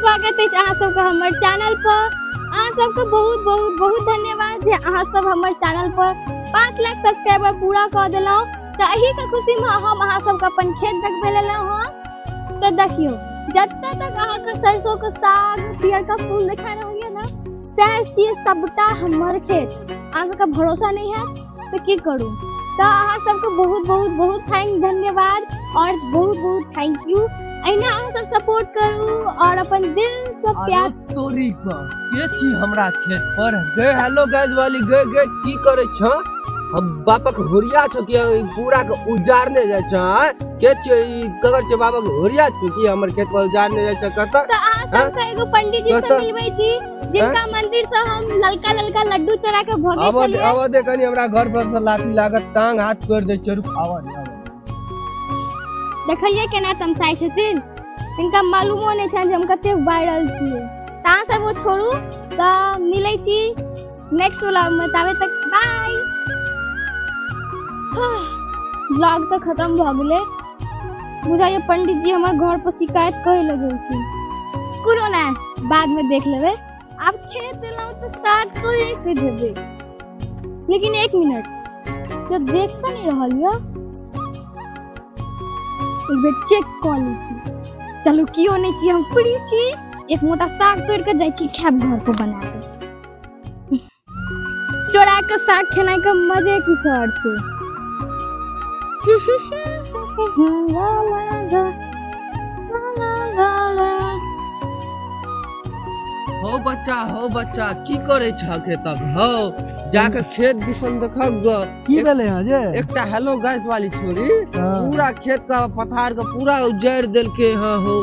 स्वागत है अहाँ सबके हमर चैनल पर। अहाँ सबके बहुत बहुत बहुत धन्यवाद जे अहाँ सब हमर चैनल पर 5 लाख सब्सक्राइबर पूरा कर देलौ। तो एही के खुशी में हम अहाँ सबके अपन खेत देखबे लेलौ हँ। तो देखियो जत्ते तक अहाँ के सरसों के साग पियर का फूल दिखा रहलिए ना, से सबटा हमर खेत। अहाँ सबके भरोसा नहीं है तो की करूं। तो अहाँ सबके बहुत बहुत बहुत धन्यवाद और बहुत बहुत थैंक यू। अइना अहाँ सब सपोर्ट करू और अपन दिल से प्यार। तोरी के छी हमरा खेत पर गए। हेलो गाइस वाली गए गए की करे छ? हम बापक होरिया छ कि पूरा के उजाड़ने जाय छ के छी कगर छ बापक होरिया छ कि हमर खेत पर उजाड़ने जाय छ कत। तो अहाँ सब के एगो पंडित जी से मिलबै छी जिनका मंदिर से हम ललका ललका लड्डू चढ़ा के भोगे छलिए। आवा दे कनी हमरा घर पर से लाठी लागत टांग हाथ तोड़ दे चरु। आवा देखलिए केना तमसाई छथिन, इनका मालूमो नहीं छै जे हम कते वायरल छियै। ता सब वो छोड़ू तो मिलै छी नेक्स्ट व्लॉग में। तबे तक बाय। व्लॉग तो खत्म भ गेलै। बुझाइए पंडित जी हमर घर पर शिकायत करे लगलखिन। कुनो ना बाद में देख लेबै। अब खेत देलौ तो साग तो एक जेबै, लेकिन 1 मिनट जो देखता नहीं रहलियो एक बेर चेक कर ली। चलो कियो नहीं छी, हम फ्री छी। एक मोटा साग तोड़ के जाय छी खाब घर पर बना के। चोरा के साग खेनाय के मजे कुछ और छै। हो बच्चा की करे छ खेतक हो जाके खेत दिसन देखब ग की भेले ह जे एकटा हेलो गैस वाली छोरी पूरा खेत का पथार का पूरा उजाड़ देलके ह हो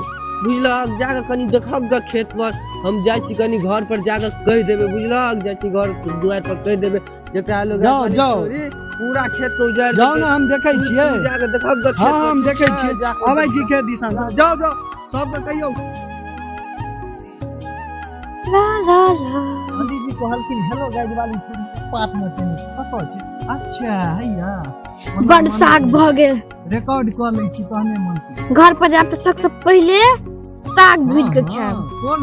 बुझलक। जाके कनी देखब ग खेत पर हम जाय छी कनी घर पर जाके कह देबे बुझलक। जाय छी घर दुआर पर कह देबे जेकरा हेलो गैस वाली छोरी पूरा खेत को उजाड़ जाओ ना हम देखे छियै। जाके देखब ग खेत। हां हम देखे छियै आबै छी खेत दिसन। जाओ जाओ सब के कहियो। ला ला ला पंडित जी कहलखिन हेलो गाइस वाली पात में छै कत छै। अच्छा हैया बड़ साग भ गेल। रिकॉर्ड कर लै छी कहने मन से। घर पर जाब तो सबसे पहले साग भूज के खाएब। कौन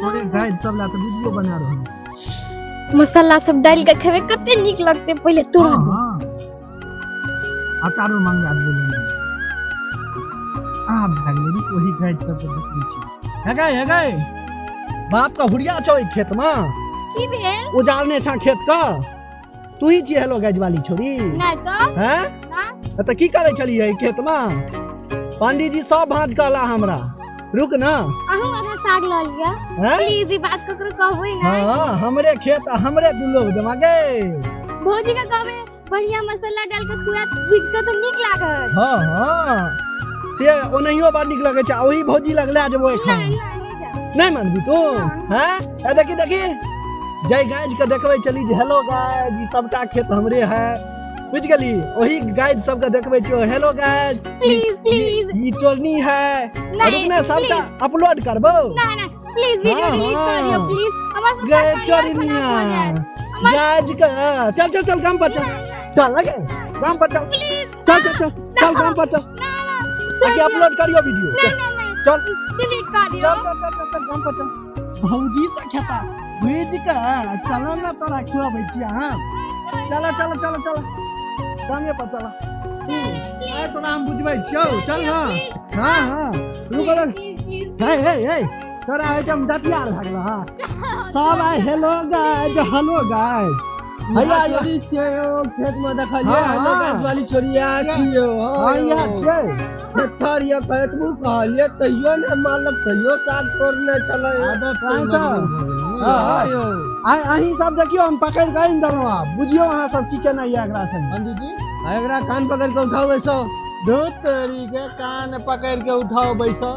थोड़े गाइस सब ला तो वीडियो बना रहल। मसाला सब डाल के खेबे कते नीक लगते। पहले तोरा हां अचारो मंगा बोले आ भागले वही गाइस सब के देखै छी। है गए बाप का हुड़िया छौ ई खेत में की भेल उजाड़ने छा खेत का। तू ही छी हेलो गाइस वाली छोरी ना तो हैं ना त की करे छली है खेत में? पंडित जी सब भांज कहला हमरा रुक ना। अहू आधा साग ल लिया प्लीज। ई बात ककरो कहबै ना। हां हमरे खेत हमरे दुलो दमागे भौजी का कहबै बढ़िया मसाला डाल के पूरा भूज के तो नीक लागत। हां से ओनहियो बड़ नीक लगे छै। ओही भौजी लगला जेबो एखन नहीं मानबी तू हैं? ए देखी जय गाइज के देखबै चली जे हेलो गाइज ई सबटा खेत हमरे है बुझ गेली। ओही गाइज सब के देखबै छियो हेलो गाइज प्लीज ई चोरनी है। रुकना सबटा अपलोड करबो ना प्लीज वीडियो डिलीट करियो प्लीज। हमर गे चोरनिया गाइज के चल काम पर चल लगे काम पर चल काम पर चल आगे अपलोड करियो वीडियो। चल डिलीट करियो। चल काम पर चल। भौजी से खेता भेज के चल ना तोरा खुआबै छी। हां चल कामे पर चल। ए तोरा हम बुझबै छियौ चल ना। हां रुक हे तोरा आइटम जतिया लागल। हां सब आइ हेलो गाइस भैया छोरी छियो खेत में देखलिए हेलो गैस वाली छोरिया छियो। हां या छै थरिया कहतबू कहलिए तइयो ने मालक तइयो साग तोड़ने चले आदत से। हां अहीं सब देखियो हम पकड़ के इन देलौ। आप बुझियो अहाँ सब की केना ये एकरा संग। पंडित जी एकरा कान पकड़ के उठाओ बैसो। दो तरी के कान पकड़ के उठाओ बैसो।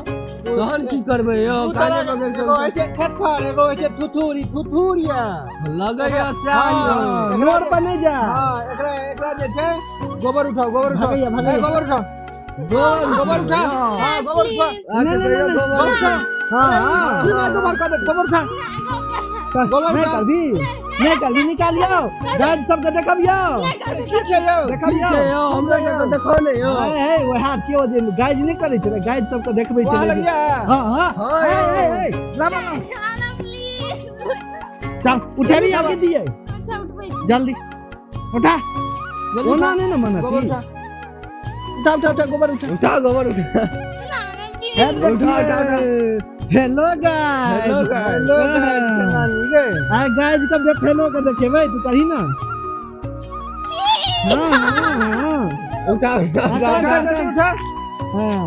तहन की करबे यो कान पकड़ के ऐसे खटखर एगो ऐसे थुथुरिया लगैया से मोर पर नहीं जा। हां एकरा जे छै गोबर उठाओ गोबर उठाओ भगैया गोबर उठाओ। हां गोबर उठा। नहीं हाँ गोबर कर दे, गोबर उठा नहीं कर भी निकालियो गाइड सबके देखबियो देखबियो हमरा के देखो ने यो हे वो हाथ छियो जे गाइड नहीं करे छै गाइड सबके देखबै छै हां हां हे लामा चल उठे भी आके दिए अच्छा उठबै छी जल्दी उठा ओना नहीं ना मना उठा गोबर उठा गोबर उठा हेलो गाइस आ गाइस कब जब फेलो के देखे भाई तू कही ना हां उठा हां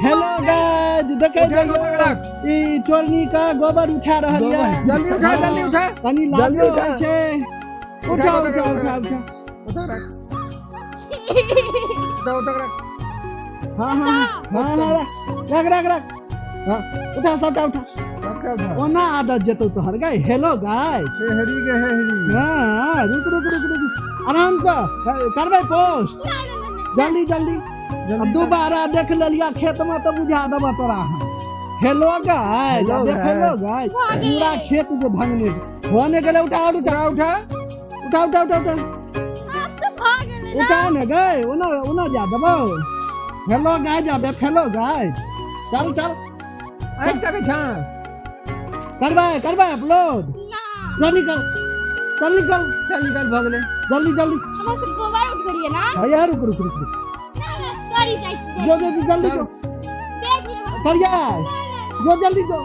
हेलो गाइस देखे ई चोरनी का गोबर उठा रहल है जल्दी उठा तनी लाजो होय छै उठा रख रख उठा सबटा उठा ओना आदत जेतो तोहर गाय हेलो गाय हां रुक आराम से करबै पोस्ट जल्दी दोबारा देख लेलिया खेत में तो बुझा देबा तोरा हेलो गाय हेलो गाय पूरा खेत जे धंगने होने गेले उठा उठा ने गए उना जा देबो हेलो गाय जाबे हेलो गाय चल आई करे छा करबे अपलोड चल निकल भगले जल्दी हमरा से गोबर उठ करिए ना हां यार रुक सॉरी जो जल्दी जो देख ले करिया जो जल्दी जो